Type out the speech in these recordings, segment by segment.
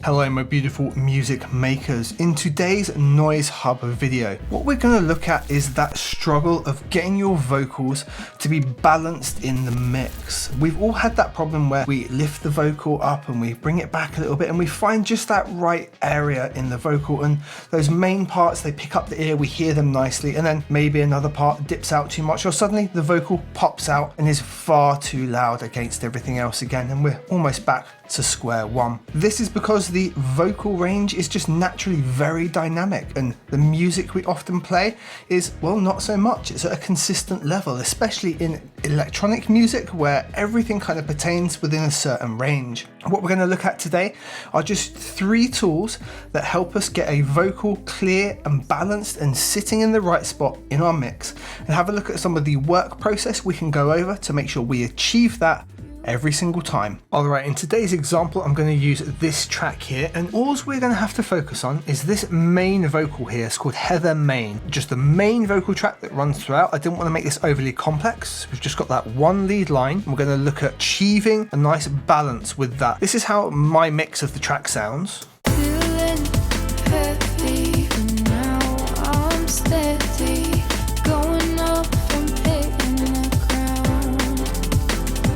Hello my beautiful music makers. In today's NOIZ Hub video, what we're going to look at is that struggle of getting your vocals to be balanced in the mix. We've all had that problem where we lift the vocal up and we bring it back a little bit and we find just that right area in the vocal, and those main parts, they pick up the ear, we hear them nicely, and then maybe another part dips out too much, or suddenly the vocal pops out and is far too loud against everything else again, and we're almost back to square one. This is because the vocal range is just naturally very dynamic, and the music we often play is, well, not so much. It's at a consistent level, especially in electronic music where everything kind of pertains within a certain range. What we're going to look at today are just 3 tools that help us get a vocal clear and balanced and sitting in the right spot in our mix, and have a look at some of the work process we can go over to make sure we achieve that every single time. Alright, in today's example I'm going to use this track here, and all we're going to have to focus on is this main vocal here. It's called Heather Main, just the main vocal track that runs throughout. I didn't want to make this overly complex. We've just got that one lead line. We're going to look at achieving a nice balance with that. This is how my mix of the track sounds.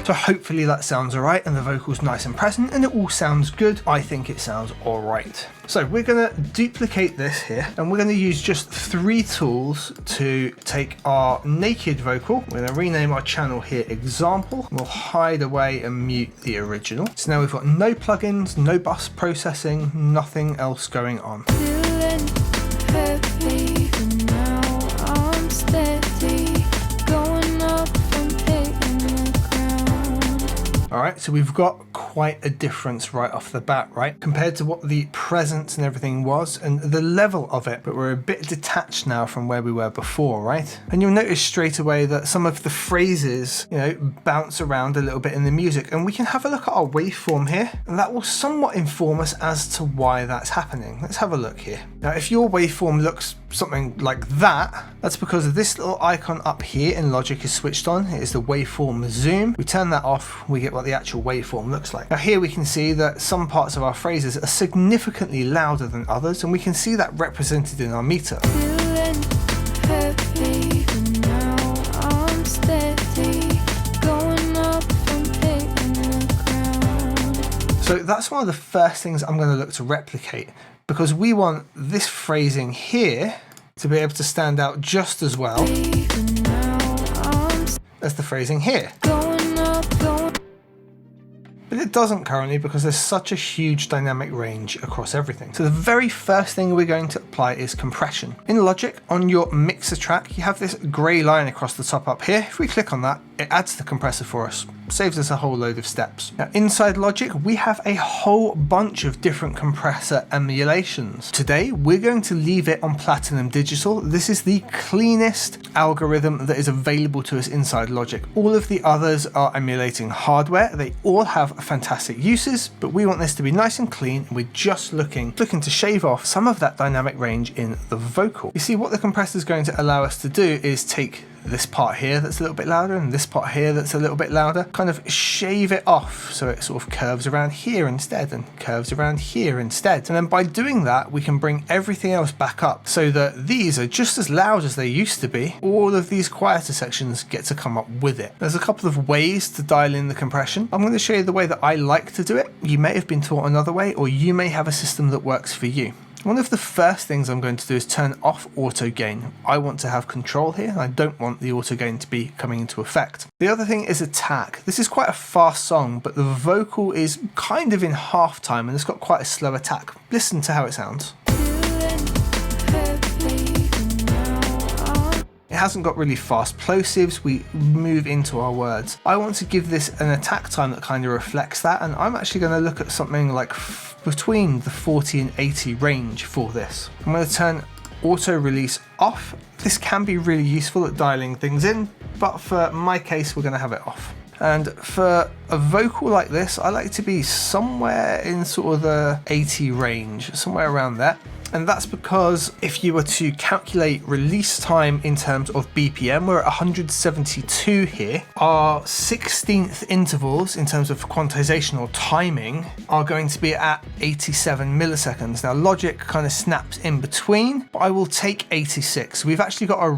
So hopefully that sounds alright and the vocal's nice and present and it all sounds good. I think it sounds alright. So we're going to duplicate this here, and we're going to use just 3 tools to take our naked vocal. We're going to rename our channel here example. We'll hide away and mute the original. So now we've got no plugins, no bus processing, nothing else going on. Alright, so we've got quite a difference right off the bat, right? Compared to what the presence and everything was and the level of it, but we're a bit detached now from where we were before, right? And you'll notice straight away that some of the phrases, bounce around a little bit in the music, and we can have a look at our waveform here, and that will somewhat inform us as to why that's happening. Let's have a look here. Now, if your waveform looks something like that, that's because this little icon up here in Logic is switched on. It is the waveform zoom. We turn that off, we get what the actual waveform looks like. Now here we can see that some parts of our phrases are significantly louder than others, and we can see that represented in our meter. So that's one of the first things I'm going to look to replicate, because we want this phrasing here to be able to stand out just as well as the phrasing here. But it doesn't currently because there's such a huge dynamic range across everything. So the very first thing we're going to apply is compression. In Logic, on your mixer track, you have this grey line across the top up here. If we click on that, it adds the compressor for us. Saves us a whole load of steps. Now inside Logic, we have a whole bunch of different compressor emulations. Today, we're going to leave it on Platinum Digital. This is the cleanest algorithm that is available to us inside Logic. All of the others are emulating hardware. They all have fantastic uses, but we want this to be nice and clean. We're just looking to shave off some of that dynamic range in the vocal. You see, what the compressor is going to allow us to do is take this part here that's a little bit louder and this part here that's a little bit louder, kind of shave it off so it sort of curves around here instead and curves around here instead. And then by doing that, we can bring everything else back up so that these are just as loud as they used to be. All of these quieter sections get to come up with it. There's a couple of ways to dial in the compression. I'm going to show you the way that I like to do it. You may have been taught another way, or you may have a system that works for you. One of the first things I'm going to do is turn off auto gain. I want to have control here, and I don't want the auto gain to be coming into effect. The other thing is attack. This is quite a fast song, but the vocal is kind of in half time and it's got quite a slow attack. Listen to how it sounds. It hasn't got really fast plosives. We move into our words. I want to give this an attack time that kind of reflects that, and I'm actually going to look at something like between the 40 and 80 range for this. I'm going to turn auto release off. This can be really useful at dialing things in, but for my case, we're going to have it off. And for a vocal like this, I like to be somewhere in sort of the 80 range, somewhere around there. And that's because if you were to calculate release time in terms of BPM, we're at 172 here. Our 16th intervals in terms of quantization or timing are going to be at 87 milliseconds. Now Logic kind of snaps in between, but I will take 86. We've actually got a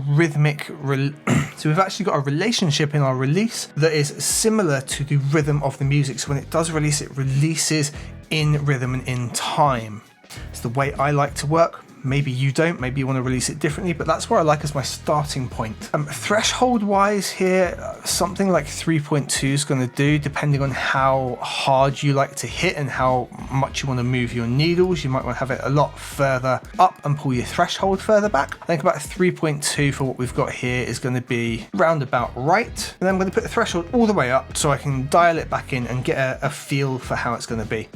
relationship in our release that is similar to the rhythm of the music. So when it does release, it releases in rhythm and in time. It's the way I like to work. Maybe you don't, maybe you want to release it differently, but that's where I like as my starting point. Threshold wise here, something like 3.2 is going to do, depending on how hard you like to hit and how much you want to move your needles. You might want to have it a lot further up and pull your threshold further back. I think about 3.2 for what we've got here is going to be round about right. And then I'm going to put the threshold all the way up so I can dial it back in and get a feel for how it's going to be.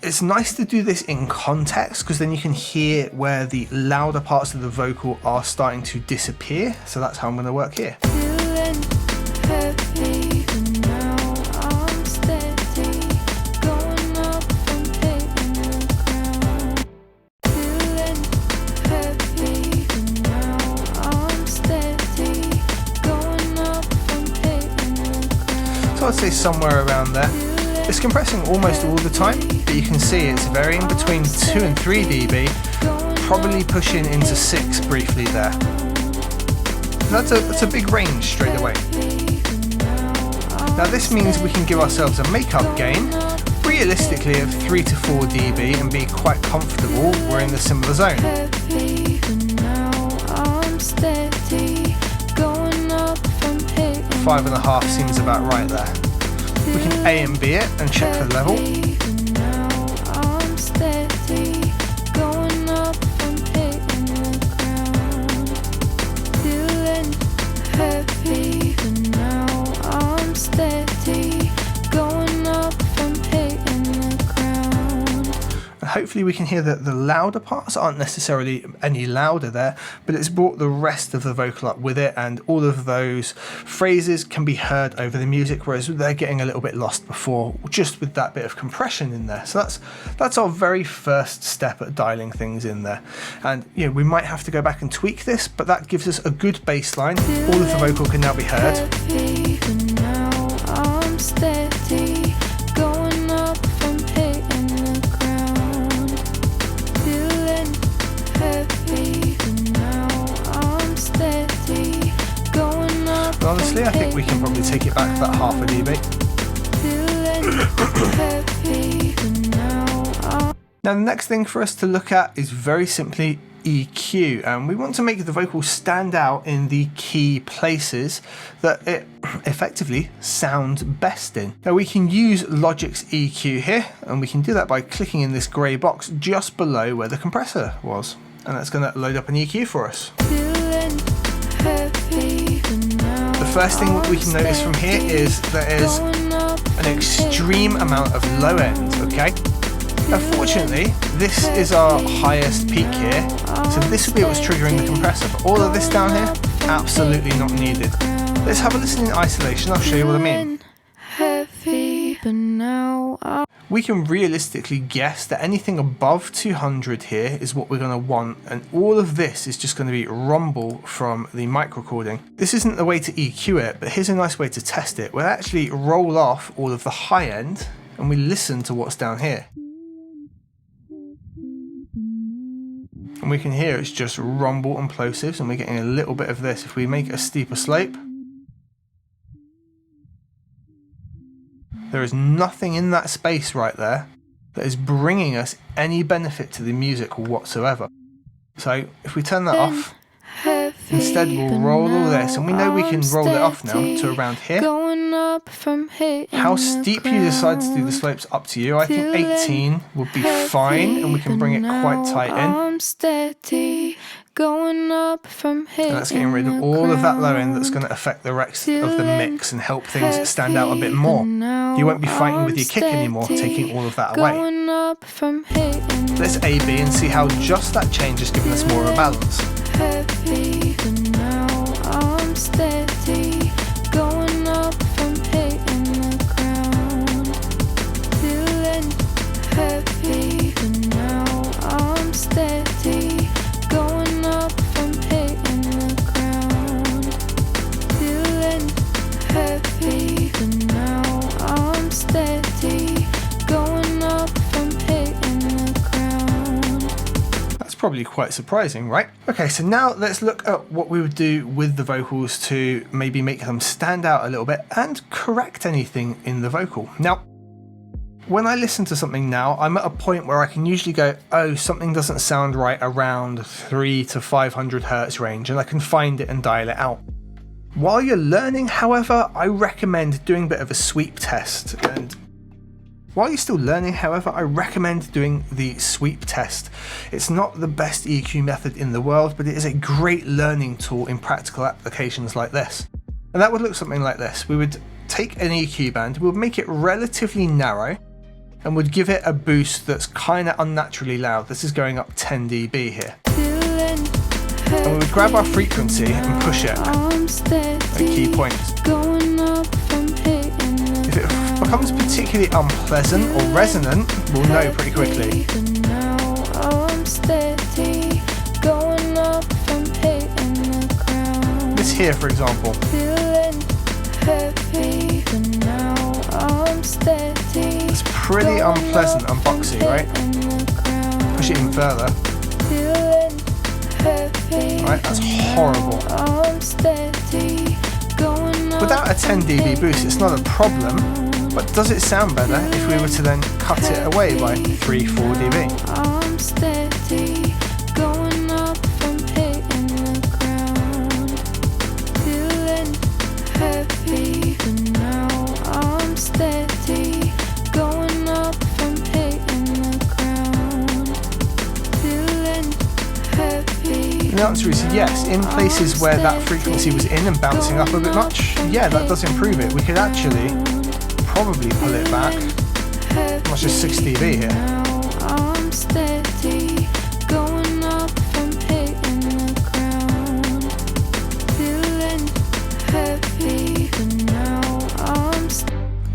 It's nice to do this in context because then you can hear where the louder parts of the vocal are starting to disappear. So that's how I'm going to work here. So I'd say somewhere around there. It's compressing almost all the time, but you can see it's varying between 2 and 3 dB. Probably pushing into 6 briefly there. That's a big range straight away. Now this means we can give ourselves a makeup gain, realistically of 3 to 4 dB, and be quite comfortable we're in the similar zone. 5.5 seems about right there. We can A and B it and check the level. Hopefully we can hear that the louder parts aren't necessarily any louder there, but it's brought the rest of the vocal up with it, and all of those phrases can be heard over the music, whereas they're getting a little bit lost before, just with that bit of compression in there. So that's our very first step at dialing things in there. And you know, we might have to go back and tweak this, but that gives us a good baseline. All of the vocal can now be heard. Honestly, I think we can probably take it back about half a dB. Now the next thing for us to look at is very simply EQ, and we want to make the vocal stand out in the key places that it effectively sounds best in. Now we can use Logic's EQ here, and we can do that by clicking in this grey box just below where the compressor was, and that's going to load up an EQ for us. The first thing we can notice from here is there is an extreme amount of low end, okay? Unfortunately, this is our highest peak here, so this will be what's triggering the compressor, but all of this down here, absolutely not needed. Let's have a listen in isolation, I'll show you what I mean. We can realistically guess that anything above 200 here is what we're going to want, and all of this is just going to be rumble from the mic recording. This isn't the way to EQ it, but here's a nice way to test it. We'll actually roll off all of the high end and we listen to what's down here. And we can hear it's just rumble and plosives, and we're getting a little bit of this. If we make a steeper slope, there is nothing in that space right there that is bringing us any benefit to the music whatsoever. So if we turn that off, instead we'll roll all this, and we know we can roll it off now to around here. How steep you decide to do the slopes, up to you. I think 18 would be fine, and we can bring it quite tight in. And that's getting rid of all of that low end that's going to affect the rest of the mix and help things stand out a bit more. You won't be fighting with your kick anymore, taking all of that away. Let's A, B and see how just that change has given us more of a balance. probably quite surprising, right? Okay, so now let's look at what we would do with the vocals to maybe make them stand out a little bit and correct anything in the vocal. Now, when I listen to something now, I'm at a point where I can usually go, oh, something doesn't sound right around 300 to 500 hertz range, and I can find it and dial it out. While you're learning, however, I recommend doing a bit of a sweep test. And while you're still learning, however, I recommend doing the sweep test. It's not the best EQ method in the world, but it is a great learning tool in practical applications like this. And that would look something like this. We would take an EQ band, we would make it relatively narrow, and would give it a boost that's kind of unnaturally loud. This is going up 10 dB here. And we would grab our frequency and push it at key points. If it becomes particularly unpleasant or resonant, we'll know pretty quickly. This here, for example. It's pretty unpleasant and boxy, right? Push it even further. Right, that's horrible. Without a 10 dB boost, it's not a problem, but does it sound better if we were to then cut it away by 3-4 dB? The answer is yes. In places where that frequency was in and bouncing up a bit much, yeah, that does improve it. We could actually probably pull it back as much as 6 dB here.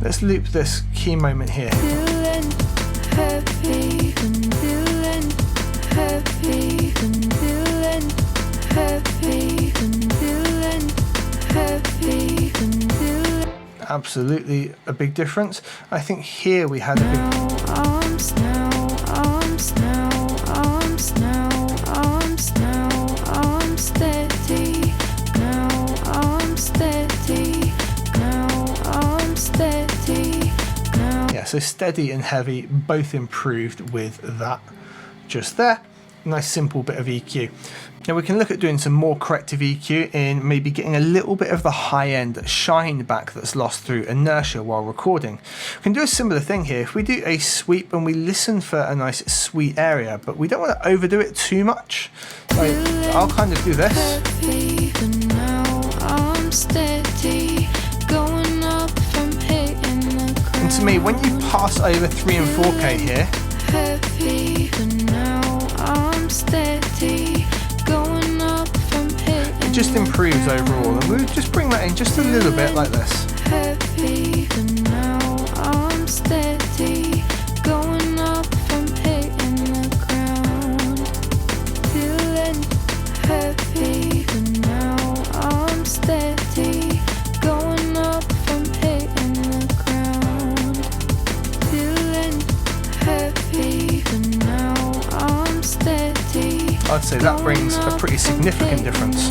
Let's loop this key moment here. Absolutely a big difference. I think here we had a big... Yeah, so steady and heavy both improved with that just there. Nice simple bit of EQ. Now we can look at doing some more corrective EQ in maybe getting a little bit of the high end shine back that's lost through inertia while recording. We can do a similar thing here. If we do a sweep and we listen for a nice sweet area, but we don't want to overdo it too much. So I'll kind of do this. And to me, when you pass over 3 and 4K here, it just improves overall, and we'll just bring that in just a little bit like this. I'd say that brings a pretty significant difference.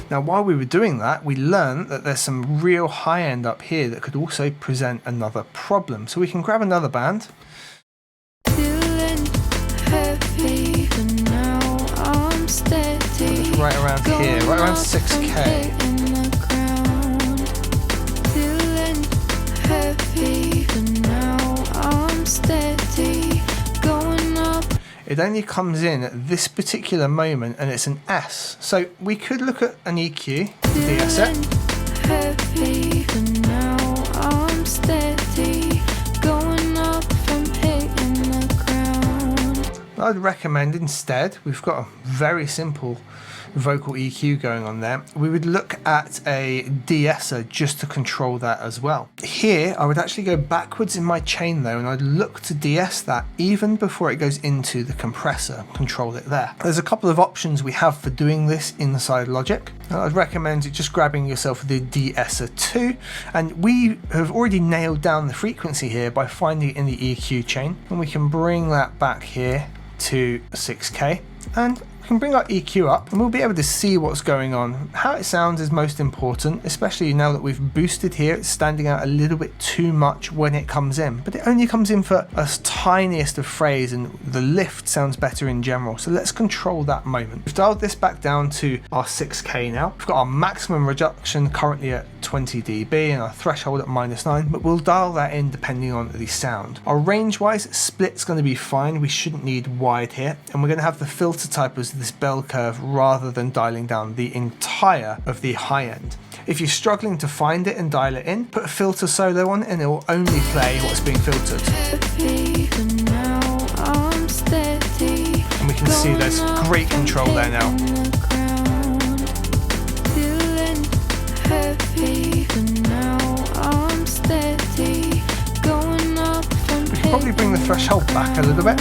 Now, while we were doing that, we learned that there's some real high end up here that could also present another problem. So we can grab another band. Just right around here, right around 6K. It only comes in at this particular moment and it's an S. So we could look at an EQ to de-esser. I'd recommend instead, we've got a very simple vocal EQ going on there, we would look at a de-esser just to control that as well. Here I would actually go backwards in my chain though, and I'd look to de-ess that even before it goes into the compressor, control it there. There's a couple of options we have for doing this inside Logic. I'd recommend just grabbing yourself the de-esser 2, and we have already nailed down the frequency here by finding it in the EQ chain, and we can bring that back here to 6K. and we can bring our EQ up and we'll be able to see what's going on. How it sounds is most important, especially now that we've boosted here. It's standing out a little bit too much when it comes in, but it only comes in for a tiniest of phrase and the lift sounds better in general. So let's control that moment. We've dialed this back down to our 6K now. We've got our maximum reduction currently at 20 dB and our threshold at -9, but we'll dial that in depending on the sound. Our range wise split's going to be fine. We shouldn't need wide here, and we're going to have the filter type as this bell curve rather than dialing down the entire of the high end. If you're struggling to find it and dial it in, put a filter solo on and it will only play what's being filtered. And we can see there's great control there now. We can probably bring the threshold back a little bit.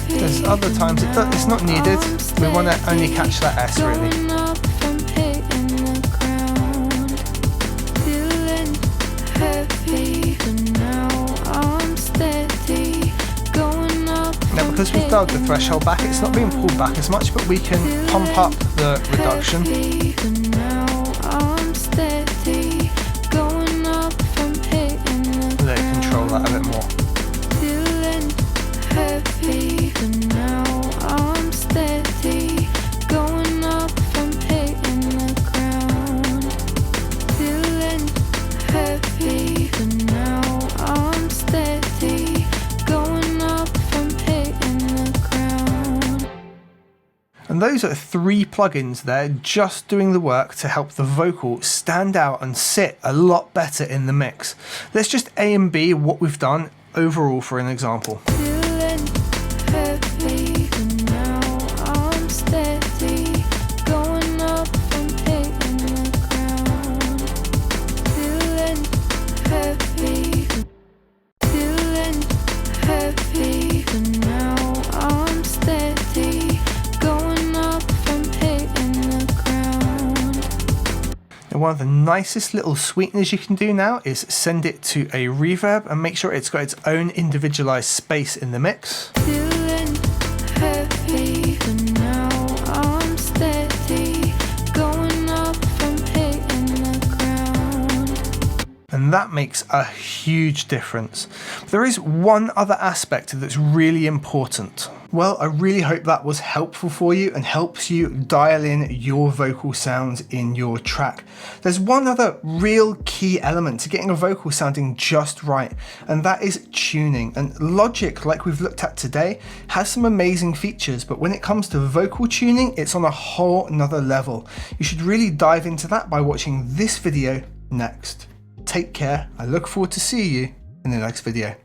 There's other times it's not needed. We want to only catch that S really. Now because we've dialed the threshold back, it's not being pulled back as much, but we can pump up the reduction. Let it control that a bit more. And those are 3 plugins there just doing the work to help the vocal stand out and sit a lot better in the mix. Let's just A and B what we've done overall for an example. One of the nicest little sweeteners you can do now is send it to a reverb and make sure it's got its own individualized space in the mix. And that makes a huge difference. There is one other aspect that's really important. Well, I really hope that was helpful for you and helps you dial in your vocal sounds in your track. There's one other real key element to getting a vocal sounding just right, and that is tuning. And Logic, like we've looked at today, has some amazing features, but when it comes to vocal tuning, it's on a whole nother level. You should really dive into that by watching this video next. Take care. I look forward to seeing you in the next video.